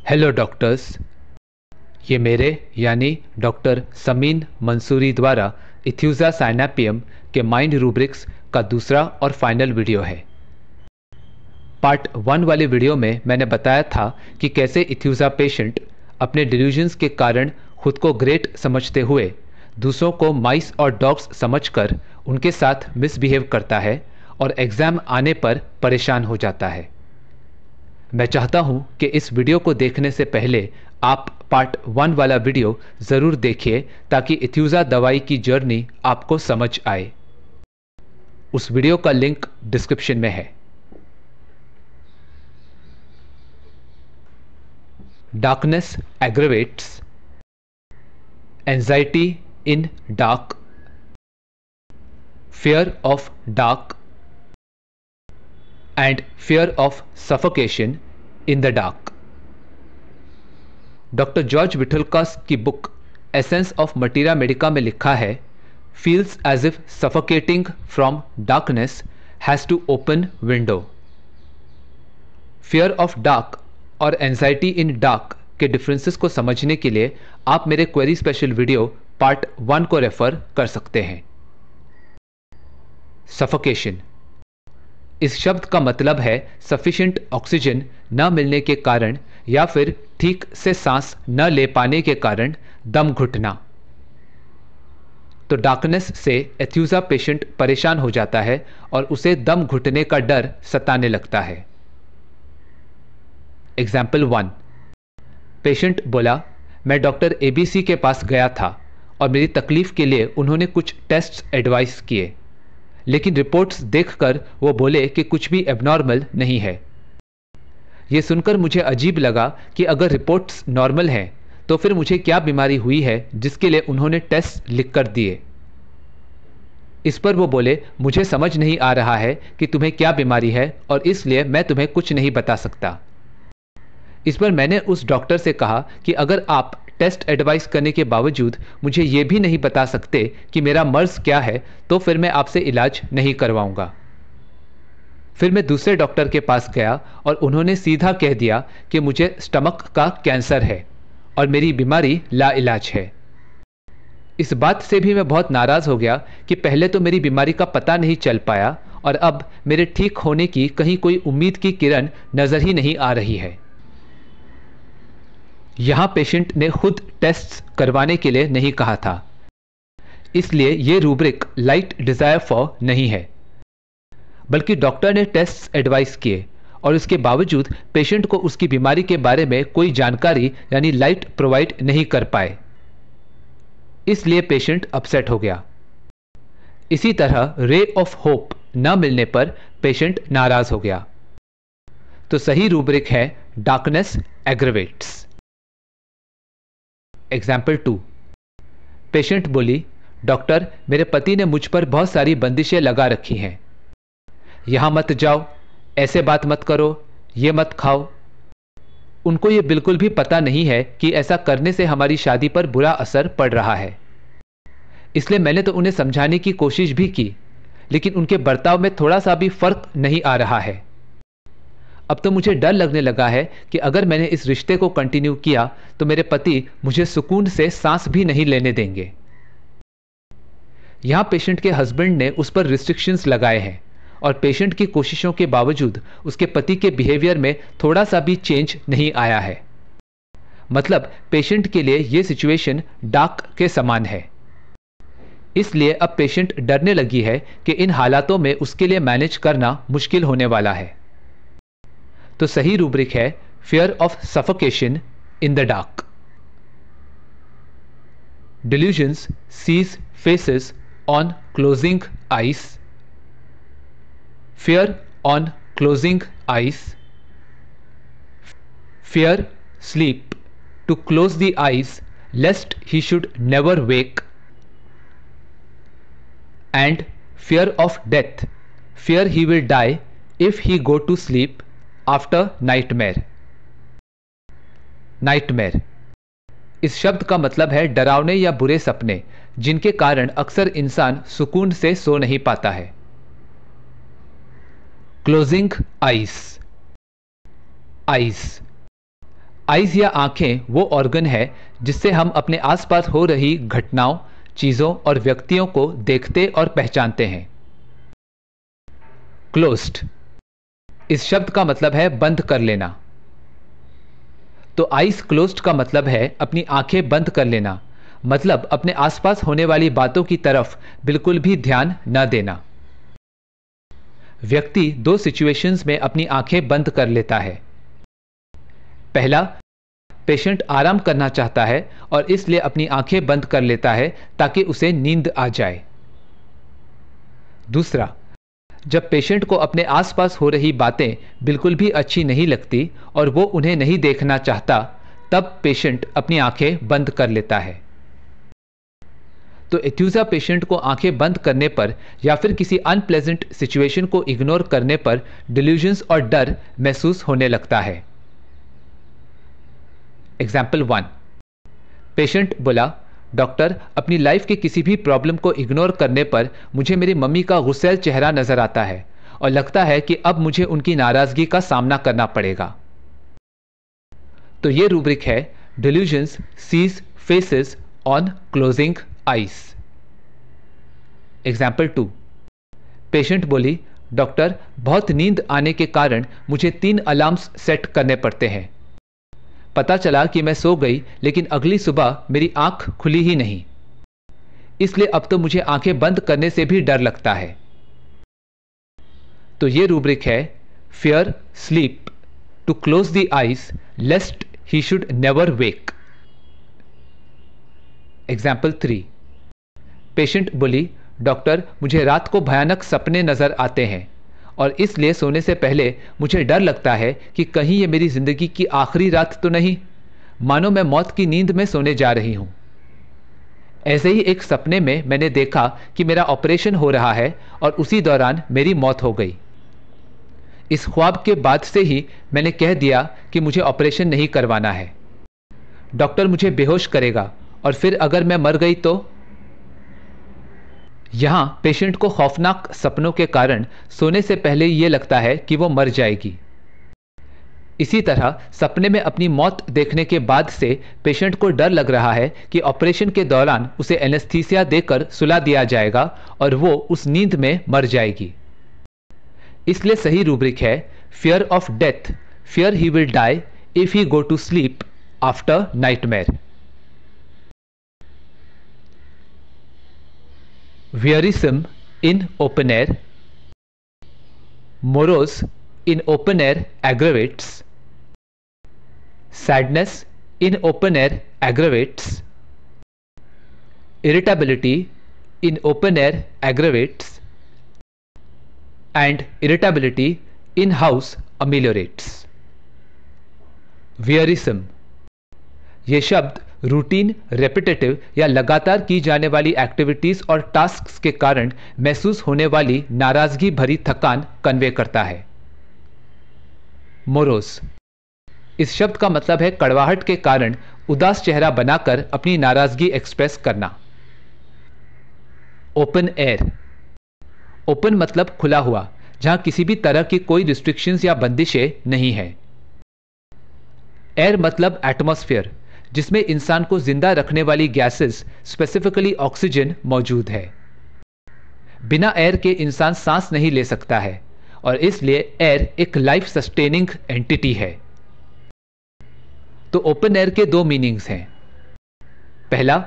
Hello doctors, ये मेरे यानी डॉक्टर समीन मंसूरी द्वारा इथ्यूज़ा साइनेपियम के माइंड रूब्रिक्स का दूसरा और फाइनल वीडियो है। पार्ट 1 वाले वीडियो में मैंने बताया था कि कैसे इथ्यूज़ा पेशेंट अपने डिल्यूजन्स के कारण खुद को ग्रेट समझते हुए दूसरों को माइस और डॉग्स समझकर उनके साथ मिसबिहेव करता है और एग्ज़ाम आने पर परेशान हो जाता है। मैं चाहता हूं कि इस वीडियो को देखने से पहले आप पार्ट 1 वाला वीडियो ज़रूर देखिए ताकि इथ्यूज़ा दवाई की जर्नी आपको समझ आए। उस वीडियो का लिंक डिस्क्रिप्शन में है। Darkness aggravates anxiety in dark, fear of dark and fear of suffocation in the dark। Doctor George Vithoulkas की book Essence of Materia Medica में लिखा है, feels as if suffocating from darkness has to open window. Fear of dark और anxiety in dark के differences को समझने के लिए आप मेरे क्वेरी स्पेशल वीडियो पार्ट 1 को रेफर कर सकते हैं। सफोकेशन, इस शब्द का मतलब है सफिशिएंट ऑक्सीजन न मिलने के कारण या फिर ठीक से सांस न ले पाने के कारण दम घुटना। तो डार्कनेस से इथ्यूज़ा पेशेंट परेशान हो जाता है और उसे दम घुटने का डर सताने लगता है। एग्जाम्पल 1, पेशेंट बोला, मैं डॉक्टर ABC के पास गया था और मेरी तकलीफ के लिए उन्होंने कुछ टेस्ट्स एडवाइस किए, लेकिन रिपोर्ट्स देखकर वो बोले कि कुछ भी एबनॉर्मल नहीं है। ये सुनकर मुझे अजीब लगा कि अगर रिपोर्ट्स नॉर्मल हैं तो फिर मुझे क्या बीमारी हुई है जिसके लिए उन्होंने टेस्ट लिख कर दिए। इस पर वो बोले, मुझे समझ नहीं आ रहा है कि तुम्हें क्या बीमारी है और इसलिए मैं तुम्हें कुछ नहीं बता सकता। इस पर मैंने उस डॉक्टर से कहा कि अगर आप टेस्ट एडवाइस करने के बावजूद मुझे ये भी नहीं बता सकते कि मेरा मर्ज क्या है तो फिर मैं आपसे इलाज नहीं करवाऊंगा। फिर मैं दूसरे डॉक्टर के पास गया और उन्होंने सीधा कह दिया कि मुझे स्टमक का कैंसर है और मेरी बीमारी लाइलाज है। इस बात से भी मैं बहुत नाराज़ हो गया कि पहले तो मेरी बीमारी का पता नहीं चल पाया और अब मेरे ठीक होने की कहीं कोई उम्मीद की किरण नज़र ही नहीं आ रही है। यहाँ पेशेंट ने खुद टेस्ट्स करवाने के लिए नहीं कहा था, इसलिए ये रूब्रिक लाइट डिज़ायर फॉर नहीं है, बल्कि डॉक्टर ने टेस्ट्स एडवाइस किए और इसके बावजूद पेशेंट को उसकी बीमारी के बारे में कोई जानकारी यानी लाइट प्रोवाइड नहीं कर पाए, इसलिए पेशेंट अपसेट हो गया। इसी तरह रे ऑफ होप न मिलने पर पेशेंट नाराज हो गया। तो सही रूब्रिक है डार्कनेस एग्रेवेट्स। एग्जाम्पल 2, पेशेंट बोली, डॉक्टर मेरे पति ने मुझ पर बहुत सारी बंदिशें लगा रखी हैं। यहाँ मत जाओ, ऐसे बात मत करो, ये मत खाओ। उनको ये बिल्कुल भी पता नहीं है कि ऐसा करने से हमारी शादी पर बुरा असर पड़ रहा है। इसलिए मैंने तो उन्हें समझाने की कोशिश भी की, लेकिन उनके बर्ताव में थोड़ा सा भी फर्क नहीं आ रहा है। अब तो मुझे डर लगने लगा है कि अगर मैंने इस रिश्ते को कंटिन्यू किया तो मेरे पति मुझे सुकून से सांस भी नहीं लेने देंगे। यहां पेशेंट के हस्बैंड ने उस पर रिस्ट्रिक्शंस लगाए हैं और पेशेंट की कोशिशों के बावजूद उसके पति के बिहेवियर में थोड़ा सा भी चेंज नहीं आया है। मतलब पेशेंट के लिए यह सिचुएशन डार्क के समान है। इसलिए अब पेशेंट डरने लगी है कि इन हालातों में उसके लिए मैनेज करना मुश्किल होने वाला है। तो सही रूब्रिक है fear of suffocation in the dark. Delusions sees faces on closing eyes, fear on closing eyes, fear sleep to close the eyes lest he should never wake, and fear of death, fear he will die if he go to sleep after nightmare। Nightmare, इस शब्द का मतलब है डरावने या बुरे सपने जिनके कारण अक्सर इंसान सुकून से सो नहीं पाता है। क्लोजिंग आइज, आइज आइज या आंखें वो ऑर्गन है जिससे हम अपने आसपास हो रही घटनाओं, चीजों और व्यक्तियों को देखते और पहचानते हैं। क्लोज्ड, इस शब्द का मतलब है बंद कर लेना। तो आइज क्लोज्ड का मतलब है अपनी आंखें बंद कर लेना, मतलब अपने आसपास होने वाली बातों की तरफ बिल्कुल भी ध्यान न देना। व्यक्ति दो सिचुएशंस में अपनी आंखें बंद कर लेता है। पहला, पेशेंट आराम करना चाहता है और इसलिए अपनी आंखें बंद कर लेता है ताकि उसे नींद आ जाए। दूसरा, जब पेशेंट को अपने आसपास हो रही बातें बिल्कुल भी अच्छी नहीं लगती और वो उन्हें नहीं देखना चाहता, तब पेशेंट अपनी आंखें बंद कर लेता है। तो एथ्यूजा पेशेंट को आंखें बंद करने पर या फिर किसी अनप्लेजेंट सिचुएशन को इग्नोर करने पर डिल्यूजन्स और डर महसूस होने लगता है। एग्जाम्पल 1, पेशेंट बोला, डॉक्टर, अपनी लाइफ के किसी भी प्रॉब्लम को इग्नोर करने पर मुझे मेरी मम्मी का गुस्सैल चेहरा नजर आता है और लगता है कि अब मुझे उनकी नाराजगी का सामना करना पड़ेगा। तो ये रूब्रिक है delusions sees faces on closing eyes. Example 2, patient बोली, डॉक्टर, बहुत नींद आने के कारण मुझे 3 अलार्म्स सेट करने पड़ते हैं। पता चला कि मैं सो गई लेकिन अगली सुबह मेरी आंख खुली ही नहीं, इसलिए अब तो मुझे आंखें बंद करने से भी डर लगता है। तो ये रूब्रिक है fear sleep to close the eyes lest he should never wake. Example 3, patient बोली, डॉक्टर, मुझे रात को भयानक सपने नजर आते हैं और इसलिए सोने से पहले मुझे डर लगता है कि कहीं ये मेरी जिंदगी की आखिरी रात तो नहीं, मानो मैं मौत की नींद में सोने जा रही हूं। ऐसे ही एक सपने में मैंने देखा कि मेरा ऑपरेशन हो रहा है और उसी दौरान मेरी मौत हो गई। इस ख्वाब के बाद से ही मैंने कह दिया कि मुझे ऑपरेशन नहीं करवाना है। डॉक्टर मुझे बेहोश करेगा और फिर अगर मैं मर गई तो। यहां पेशेंट को खौफनाक सपनों के कारण सोने से पहले यह लगता है कि वो मर जाएगी। इसी तरह सपने में अपनी मौत देखने के बाद से पेशेंट को डर लग रहा है कि ऑपरेशन के दौरान उसे एनेस्थीसिया देकर सुला दिया जाएगा और वो उस नींद में मर जाएगी। इसलिए सही रूब्रिक है fear of death, fear he will die if he go to sleep after nightmare. Wearisome in open air, morose in open air aggravates, sadness in open air aggravates, irritability in open air aggravates, and irritability in house ameliorates. Wearisome, ये शब्द routine, repetitive या लगातार की जाने वाली activities और tasks के कारण महसूस होने वाली नाराजगी भरी थकान कन्वे करता है। मोरोस, इस शब्द का मतलब है कड़वाहट के कारण उदास चेहरा बनाकर अपनी नाराजगी एक्सप्रेस करना। ओपन एयर, ओपन मतलब खुला हुआ, जहां किसी भी तरह की कोई रिस्ट्रिक्शंस या बंदिशें नहीं है। एयर मतलब एटमॉस्फेयर, जिसमें इंसान को जिंदा रखने वाली गैसेस, स्पेसिफिकली ऑक्सीजन मौजूद है। बिना एयर के इंसान सांस नहीं ले सकता है और इसलिए एयर एक लाइफ सस्टेनिंग एंटिटी है। तो ओपन एयर के 2 मीनिंग्स हैं। पहला,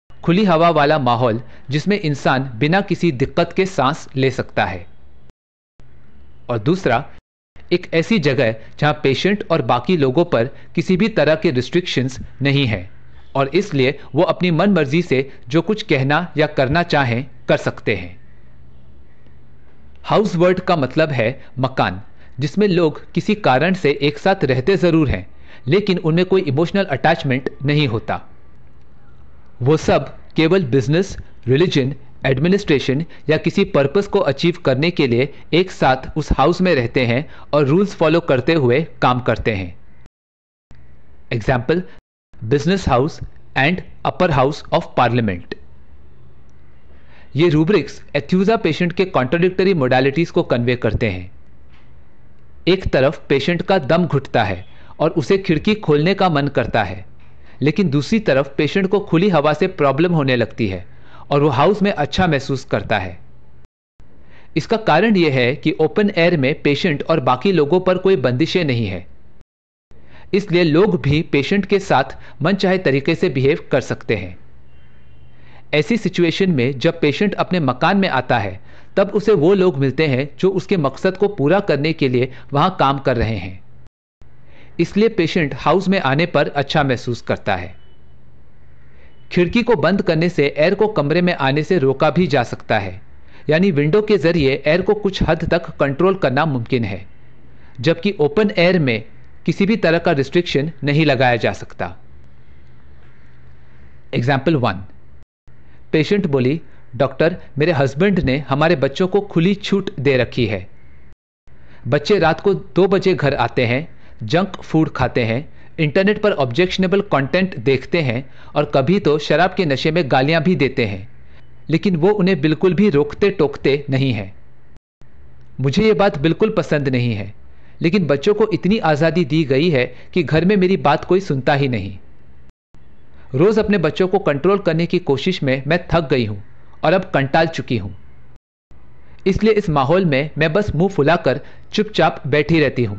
खुली हवा वाला माहौल जिसमें इंसान बिना किसी दिक्कत के सांस ले सकता है, और दूसरा, एक ऐसी जगह जहां पेशेंट और बाकी लोगों पर किसी भी तरह के रिस्ट्रिक्शंस नहीं है और इसलिए वो अपनी मन मर्जी से जो कुछ कहना या करना चाहें कर सकते हैं। हाउस वर्ड का मतलब है मकान, जिसमें लोग किसी कारण से एक साथ रहते जरूर हैं लेकिन उनमें कोई इमोशनल अटैचमेंट नहीं होता। वो सब केवल बिजनेस, रिलीजन, एडमिनिस्ट्रेशन या किसी पर्पस को अचीव करने के लिए एक साथ उस हाउस में रहते हैं और रूल्स फॉलो करते हुए काम करते हैं। Example, business house and upper house of parliament. ये रूब्रिक्स एथ्यूजा पेशेंट के कॉन्ट्राडिक्टरी मोडालिटीज को कन्वे करते हैं। एक तरफ पेशेंट का दम घुटता है और उसे खिड़की खोलने का मन करता है, लेकिन दूसरी तरफ पेशेंट को खुली हवा से प्रॉब्लम होने लगती है और वो हाउस में अच्छा महसूस करता है। इसका कारण यह है कि ओपन एयर में पेशेंट और बाकी लोगों पर कोई बंदिशें नहीं है, इसलिए लोग भी पेशेंट के साथ मनचाहे तरीके से बिहेव कर सकते हैं। ऐसी सिचुएशन में जब पेशेंट अपने मकान में आता है, तब उसे वो लोग मिलते हैं जो उसके मकसद को पूरा करने के लिए वहां काम कर रहे हैं, इसलिए पेशेंट हाउस में आने पर अच्छा महसूस करता है। खिड़की को बंद करने से एयर को कमरे में आने से रोका भी जा सकता है, यानी विंडो के जरिए एयर को कुछ हद तक कंट्रोल करना मुमकिन है, जबकि ओपन एयर में किसी भी तरह का रिस्ट्रिक्शन नहीं लगाया जा सकता। एग्जाम्पल 1। पेशेंट बोली, डॉक्टर, मेरे हस्बैंड ने हमारे बच्चों को खुली छूट दे रखी है। बच्चे रात को 2 बजे घर आते हैं, जंक फूड खाते हैं, इंटरनेट पर ऑब्जेक्शनेबल कंटेंट देखते हैं और कभी तो शराब के नशे में गालियां भी देते हैं, लेकिन वो उन्हें बिल्कुल भी रोकते टोकते नहीं है। मुझे ये बात बिल्कुल पसंद नहीं है, लेकिन बच्चों को इतनी आज़ादी दी गई है कि घर में मेरी बात कोई सुनता ही नहीं। रोज अपने बच्चों को कंट्रोल करने की कोशिश में मैं थक गई हूं और अब कंटाल चुकी हूं। इसलिए इस माहौल में मैं बस मुंह फुलाकर चुपचाप बैठी रहती हूं,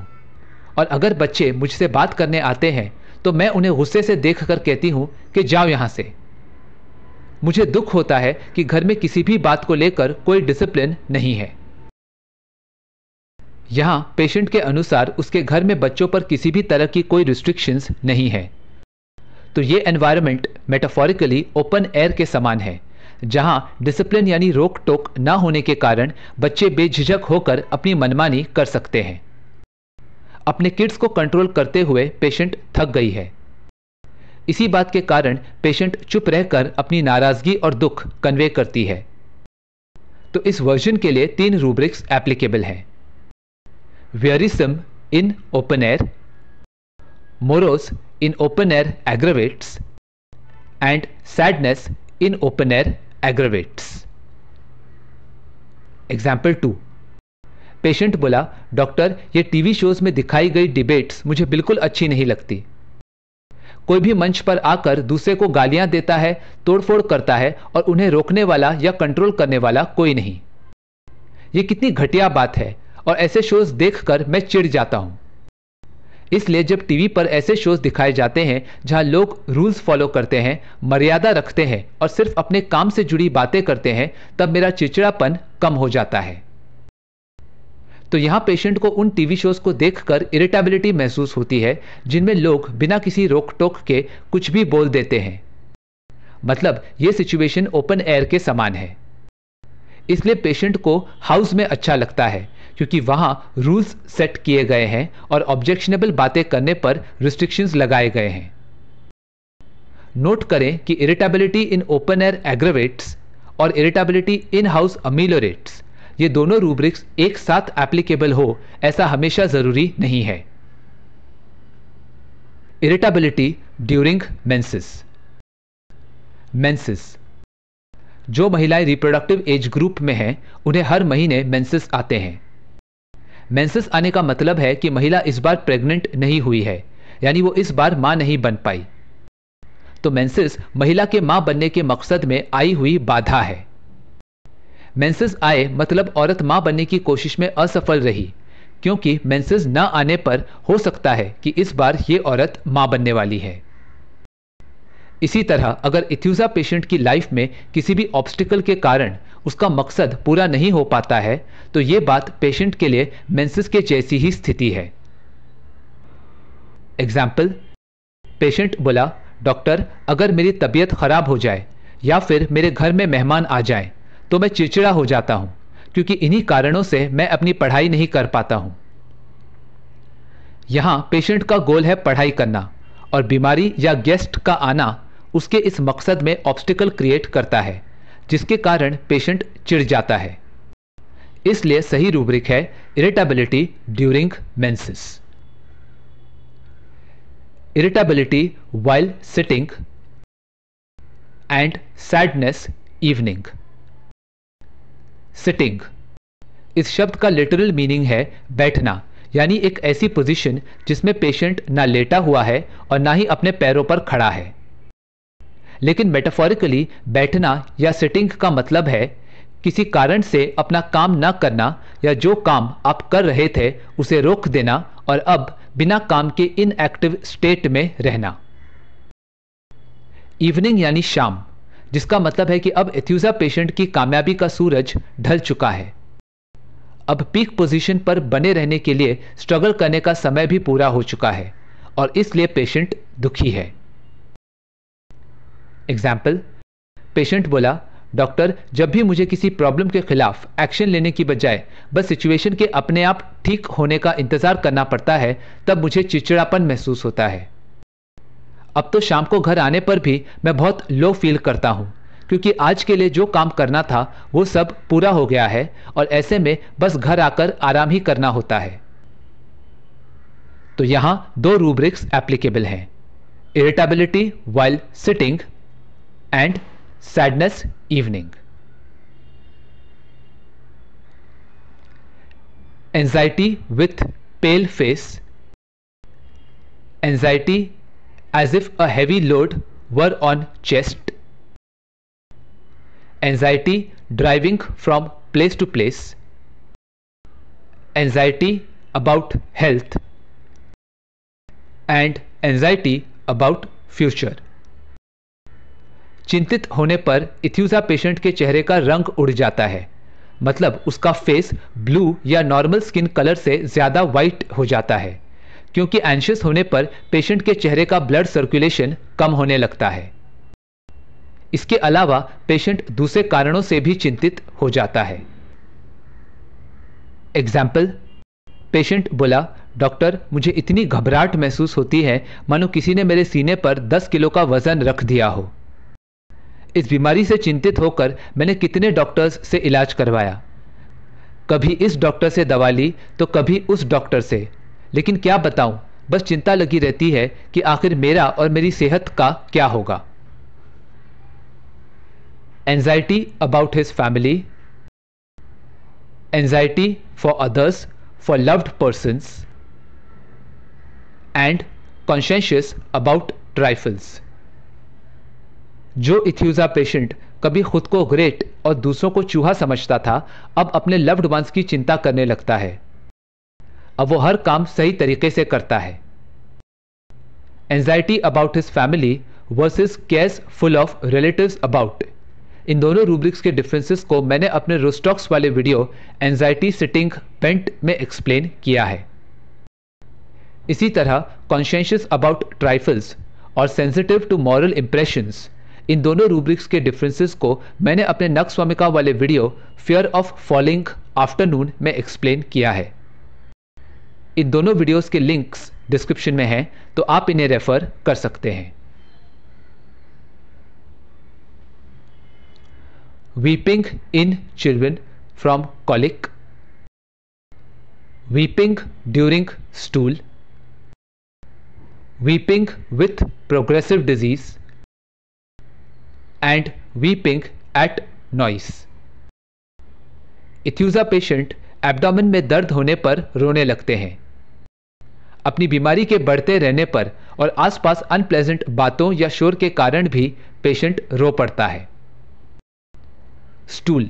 और अगर बच्चे मुझसे बात करने आते हैं तो मैं उन्हें गुस्से से देखकर कहती हूं कि जाओ यहां से। मुझे दुख होता है कि घर में किसी भी बात को लेकर कोई डिसिप्लिन नहीं है। यहां पेशेंट के अनुसार उसके घर में बच्चों पर किसी भी तरह की कोई रिस्ट्रिक्शंस नहीं है, तो ये एनवायरनमेंट मेटाफोरिकली ओपन एयर के समान है, जहां डिसिप्लिन यानी रोक टोक ना होने के कारण बच्चे बेझिझक होकर अपनी मनमानी कर सकते हैं। अपने किड्स को कंट्रोल करते हुए पेशेंट थक गई है। इसी बात के कारण पेशेंट चुप रहकर अपनी नाराजगी और दुख कन्वे करती है। तो इस वर्जन के लिए 3 रूब्रिक्स एप्लीकेबल हैं: wearisome in open air, morose in open air aggravates, and sadness in open air aggravates. Example 2. Patient बोला, डॉक्टर, ये टीवी शोज में दिखाई गई डिबेट्स मुझे बिल्कुल अच्छी नहीं लगती। कोई भी मंच पर आकर दूसरे को गालियां देता है, तोड़फोड़ करता है और उन्हें रोकने वाला या कंट्रोल करने वाला कोई नहीं। ये कितनी घटिया बात है और ऐसे शोज देखकर मैं चिढ़ जाता हूं। इसलिए जब टीवी पर ऐसे शोज दिखाए जाते हैं जहां लोग रूल्स फॉलो करते हैं, मर्यादा रखते हैं और सिर्फ अपने काम से जुड़ी बातें करते हैं, तब मेरा चिड़चिड़ापन कम हो जाता है। तो यहां पेशेंट को उन टीवी शोज को देखकर इरिटेबिलिटी महसूस होती है जिनमें लोग बिना किसी रोक टोक के कुछ भी बोल देते हैं। मतलब ये सिचुएशन ओपन एयर के समान है। इसलिए पेशेंट को हाउस में अच्छा लगता है, क्योंकि वहां रूल्स सेट किए गए हैं और ऑब्जेक्शनेबल बातें करने पर रिस्ट्रिक्शंस लगाए गए हैं। नोट करें कि इरिटेबिलिटी इन ओपन एयर एग्रेवेट्स और इरिटेबिलिटी इन हाउस अमीलोरेट्स, ये दोनों रूब्रिक्स एक साथ एप्लीकेबल हो ऐसा हमेशा जरूरी नहीं है। Irritability during menses. मेंसेस, जो महिलाएं रिप्रोडक्टिव एज ग्रुप में हैं, उन्हें हर महीने मेंसेस आते हैं। मेंसेस आने का मतलब है कि महिला इस बार प्रेग्नेंट नहीं हुई है, यानी वो इस बार मां नहीं बन पाई। तो मेंसेस महिला के मां बनने के मकसद में आई हुई बाधा है। मेंसेस आए मतलब औरत मां बनने की कोशिश में असफल रही, क्योंकि मेंसेस न आने पर हो सकता है कि इस बार ये औरत मां बनने वाली है। इसी तरह अगर इथ्यूजा पेशेंट की लाइफ में किसी भी ऑब्स्टिकल के कारण उसका मकसद पूरा नहीं हो पाता है, तो ये बात पेशेंट के लिए मेंसेस के जैसी ही स्थिति है। एग्जाम्पल, पेशेंट बोला, डॉक्टर, अगर मेरी तबीयत खराब हो जाए या फिर मेरे घर में मेहमान आ जाए तो मैं चिड़चिड़ा हो जाता हूं, क्योंकि इन्हीं कारणों से मैं अपनी पढ़ाई नहीं कर पाता हूं। यहां पेशेंट का गोल है पढ़ाई करना, और बीमारी या गेस्ट का आना उसके इस मकसद में ऑब्स्टिकल क्रिएट करता है, जिसके कारण पेशेंट चिढ़ जाता है। इसलिए सही रूब्रिक है irritability during menses. Irritability while sitting and sadness evening. Sitting, इस शब्द का लिटरल मीनिंग है बैठना यानी एक ऐसी पोजीशन जिसमें पेशेंट ना लेटा हुआ है और ना ही अपने पैरों पर खड़ा है। लेकिन मेटाफोरिकली बैठना या सिटिंग का मतलब है किसी कारण से अपना काम ना करना या जो काम आप कर रहे थे उसे रोक देना और अब बिना काम के इनएक्टिव स्टेट में रहना। इवनिंग यानी शाम, जिसका मतलब है कि अब एथ्यूजा पेशेंट की कामयाबी का सूरज ढल चुका है। अब पीक पोजीशन पर बने रहने के लिए स्ट्रगल करने का समय भी पूरा हो चुका है और इसलिए पेशेंट दुखी है। एग्जाम्पल, पेशेंट बोला, डॉक्टर जब भी मुझे किसी प्रॉब्लम के खिलाफ एक्शन लेने की बजाय बस सिचुएशन के अपने आप ठीक होने का इंतजार करना पड़ता है तब मुझे चिड़चिड़ापन महसूस होता है। अब तो शाम को घर आने पर भी मैं बहुत लो फील करता हूं क्योंकि आज के लिए जो काम करना था वो सब पूरा हो गया है और ऐसे में बस घर आकर आराम ही करना होता है। तो यहां दो रूब्रिक्स एप्लीकेबल हैं, irritability while sitting and sadness evening. Anxiety with pale face, anxiety as if a heavy load were on chest, anxiety driving from place to place, anxiety about health and anxiety about future। चिंतित होने पर एथ्यूजा patient के चेहरे का रंग उड़ जाता है, मतलब उसका फेस ब्लू या नॉर्मल स्किन कलर से ज्यादा वाइट हो जाता है क्योंकि एंशियस होने पर पेशेंट के चेहरे का ब्लड सर्कुलेशन कम होने लगता है। इसके अलावा पेशेंट दूसरे कारणों से भी चिंतित हो जाता है। एग्जाम्पल, पेशेंट बोला, डॉक्टर मुझे इतनी घबराहट महसूस होती है मानो किसी ने मेरे सीने पर 10 किलो का वजन रख दिया हो। इस बीमारी से चिंतित होकर मैंने कितने डॉक्टर्स से इलाज करवाया, कभी इस डॉक्टर से दवा ली तो कभी उस डॉक्टर से, लेकिन क्या बताऊं, बस चिंता लगी रहती है कि आखिर मेरा और मेरी सेहत का क्या होगा। Anxiety about his family, anxiety for others, for loved persons and conscious about trifles. जो एथ्यूजा पेशेंट कभी खुद को ग्रेट और दूसरों को चूहा समझता था, अब अपने लव्ड वंस की चिंता करने लगता है। अब वो हर काम सही तरीके से करता है। Anxiety about his family versus cares full of relatives about. इन दोनों रूब्रिक्स के डिफरेंसेस को मैंने अपने रोस्टॉक्स वाले वीडियो एंजाइटी सिटिंग बेंट में एक्सप्लेन किया है। इसी तरह कॉन्शियस अबाउट ट्राइफल्स और सेंसिटिव टू मॉरल इंप्रेशंस, इन दोनों रूब्रिक्स के डिफरेंसेस को मैंने अपने नक्सवामिका वाले video fear of falling afternoon में एक्सप्लेन किया है। इन दोनों वीडियोस के लिंक्स डिस्क्रिप्शन में हैं, तो आप इन्हें रेफर कर सकते हैं। Weeping in children from colic, weeping during stool, weeping with progressive disease and weeping at noise. Aethusa patient abdomen में दर्द होने पर रोने लगते हैं। अपनी बीमारी के बढ़ते रहने पर और आसपास अनप्लेजेंट बातों या शोर के कारण भी पेशेंट रो पड़ता है। स्टूल,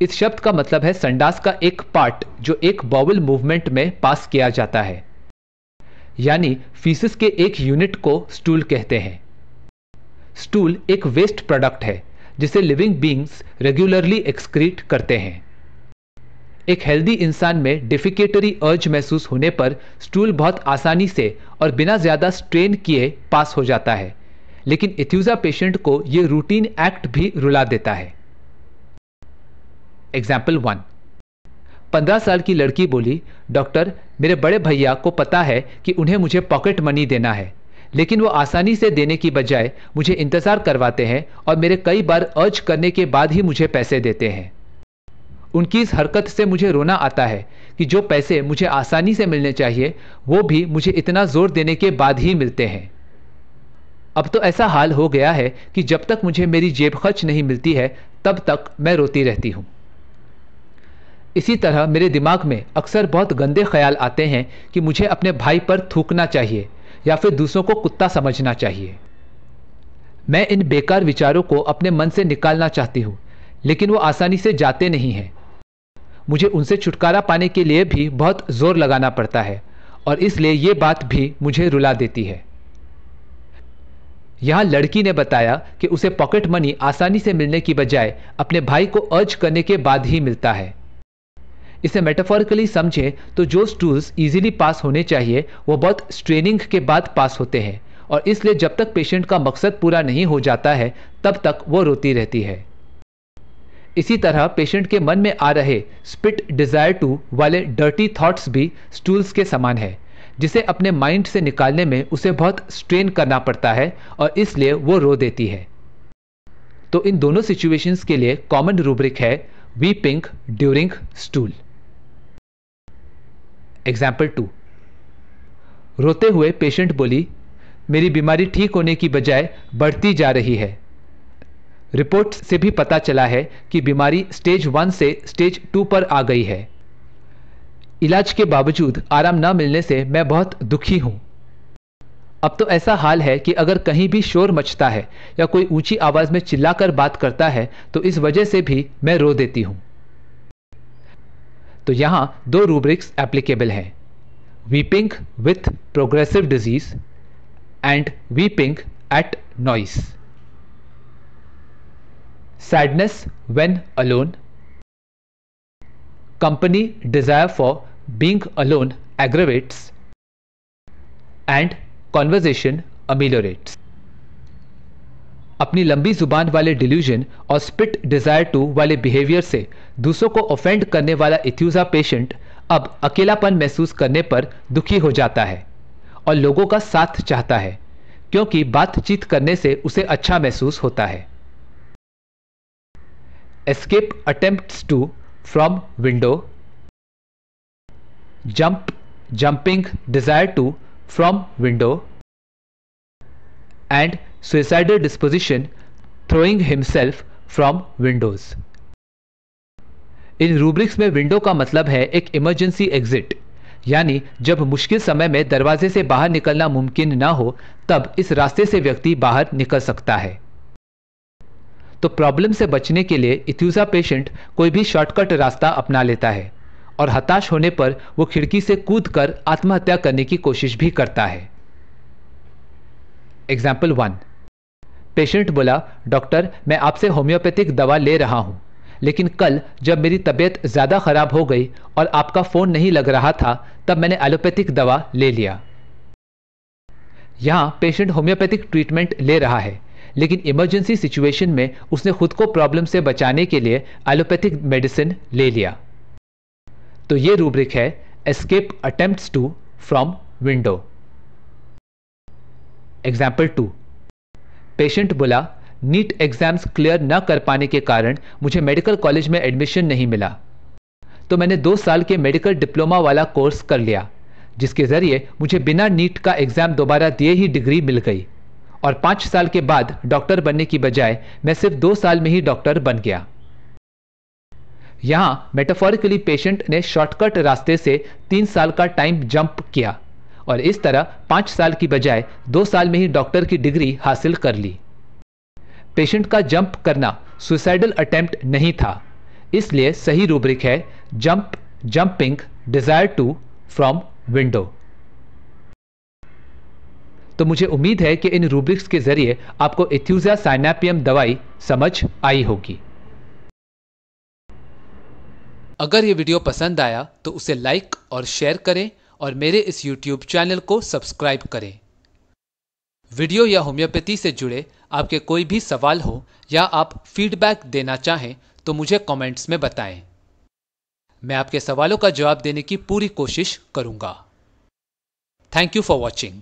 इस शब्द का मतलब है संडास का एक पार्ट जो एक बाउल मूवमेंट में पास किया जाता है, यानी फीसिस के एक यूनिट को स्टूल कहते हैं। स्टूल एक वेस्ट प्रोडक्ट है जिसे लिविंग बीइंग्स रेगुलरली एक्सक्रीट करते हैं। एक हेल्दी इंसान में डिफिकेटरी अर्ज महसूस होने पर स्टूल बहुत आसानी से और बिना ज्यादा स्ट्रेन किए पास हो जाता है, लेकिन एथ्यूजा पेशेंट को यह रूटीन एक्ट भी रुला देता है। एग्जाम्पल 1, 15 साल की लड़की बोली, डॉक्टर मेरे बड़े भैया को पता है कि उन्हें मुझे पॉकेट मनी देना है, लेकिन वो आसानी से देने की बजाय मुझे इंतजार करवाते हैं और मेरे कई बार अर्ज करने के बाद ही मुझे पैसे देते हैं। उनकी इस हरकत से मुझे रोना आता है कि जो पैसे मुझे आसानी से मिलने चाहिए वो भी मुझे इतना जोर देने के बाद ही मिलते हैं। अब तो ऐसा हाल हो गया है कि जब तक मुझे मेरी जेब खर्च नहीं मिलती है तब तक मैं रोती रहती हूं। इसी तरह मेरे दिमाग में अक्सर बहुत गंदे ख्याल आते हैं कि मुझे अपने भाई पर थूकना चाहिए या फिर दूसरों को कुत्ता समझना चाहिए। मैं इन बेकार विचारों को अपने मन से निकालना चाहती हूँ, लेकिन वो आसानी से जाते नहीं हैं। मुझे उनसे छुटकारा पाने के लिए भी बहुत जोर लगाना पड़ता है और इसलिए ये बात भी मुझे रुला देती है। यहाँ लड़की ने बताया कि उसे पॉकेट मनी आसानी से मिलने की बजाय अपने भाई को अर्ज करने के बाद ही मिलता है। इसे मेटाफोरिकली समझे तो जो स्टूल्स इजीली पास होने चाहिए वो बहुत स्ट्रेनिंग के बाद पास होते हैं और इसलिए जब तक पेशेंट का मकसद पूरा नहीं हो जाता है तब तक वो रोती रहती है। इसी तरह पेशेंट के मन में आ रहे स्पिट डिजायर टू वाले डर्टी थॉट्स भी स्टूल्स के समान है, जिसे अपने माइंड से निकालने में उसे बहुत स्ट्रेन करना पड़ता है और इसलिए वो रो देती है। तो इन दोनों सिचुएशंस के लिए कॉमन रूब्रिक है वीपिंग ड्यूरिंग स्टूल। एग्जाम्पल 2। रोते हुए पेशेंट बोली, मेरी बीमारी ठीक होने की बजाय बढ़ती जा रही है। रिपोर्ट से भी पता चला है कि बीमारी स्टेज 1 से स्टेज 2 पर आ गई है। इलाज के बावजूद आराम न मिलने से मैं बहुत दुखी हूं। अब तो ऐसा हाल है कि अगर कहीं भी शोर मचता है या कोई ऊंची आवाज में चिल्लाकर बात करता है तो इस वजह से भी मैं रो देती हूं। तो यहां 2 रूब्रिक्स एप्लीकेबल हैं, weeping with progressive disease and weeping at noise. Sadness when alone, company desire for being alone aggravates and conversation ameliorates। अपनी लंबी जुबान वाले डिल्यूजन और स्पिट डिजायर टू वाले बिहेवियर से दूसरों को ऑफेंड करने वाला इथ्यूजा पेशेंट अब अकेलापन महसूस करने पर दुखी हो जाता है और लोगों का साथ चाहता है, क्योंकि बातचीत करने से उसे अच्छा महसूस होता है। Escape attempts to from window, jumping desire to from window and suicidal disposition throwing himself from windows। In rubrics में विंडो का मतलब है एक इमरजेंसी एग्जिट, यानी जब मुश्किल समय में दरवाजे से बाहर निकलना मुमकिन ना हो तब इस रास्ते से व्यक्ति बाहर निकल सकता है। तो प्रॉब्लम से बचने के लिए इथ्यूजा पेशेंट कोई भी शॉर्टकट रास्ता अपना लेता है और हताश होने पर वो खिड़की से कूदकर आत्महत्या करने की कोशिश भी करता है। एग्जाम्पल 1। पेशेंट बोला, डॉक्टर मैं आपसे होम्योपैथिक दवा ले रहा हूं, लेकिन कल जब मेरी तबीयत ज़्यादा ख़राब हो गई और आपका फ़ोन नहीं लग रहा था तब मैंने एलोपैथिक दवा ले लिया। यहाँ पेशेंट होम्योपैथिक ट्रीटमेंट ले रहा है, लेकिन इमरजेंसी सिचुएशन में उसने खुद को प्रॉब्लम से बचाने के लिए एलोपैथिक मेडिसिन ले लिया। तो ये रूब्रिक है escape attempts to from window. Example 2। Patient बोला, नीट एग्जाम्स क्लियर न कर पाने के कारण मुझे मेडिकल कॉलेज में एडमिशन नहीं मिला, तो मैंने 2 साल के मेडिकल डिप्लोमा वाला कोर्स कर लिया, जिसके जरिए मुझे बिना नीट का एग्जाम दोबारा दिए ही डिग्री मिल गई और 5 साल के बाद डॉक्टर बनने की बजाय मैं सिर्फ 2 साल में ही डॉक्टर बन गया। यहां मेटाफोरिकली पेशेंट ने शॉर्टकट रास्ते से 3 साल का टाइम जंप किया और इस तरह 5 साल की बजाय 2 साल में ही डॉक्टर की डिग्री हासिल कर ली। पेशेंट का जंप करना सुसाइडल अटेम्प्ट नहीं था, इसलिए सही रूब्रिक है jumping desire to from window. तो मुझे उम्मीद है कि इन रूब्रिक्स के जरिए आपको इथ्यूजा साइनेपियम दवाई समझ आई होगी। अगर ये वीडियो पसंद आया तो उसे लाइक और शेयर करें और मेरे इस YouTube चैनल को सब्सक्राइब करें। वीडियो या होम्योपैथी से जुड़े आपके कोई भी सवाल हो या आप फीडबैक देना चाहें तो मुझे कमेंट्स में बताएं। मैं आपके सवालों का जवाब देने की पूरी कोशिश करूंगा। Thank you for watching.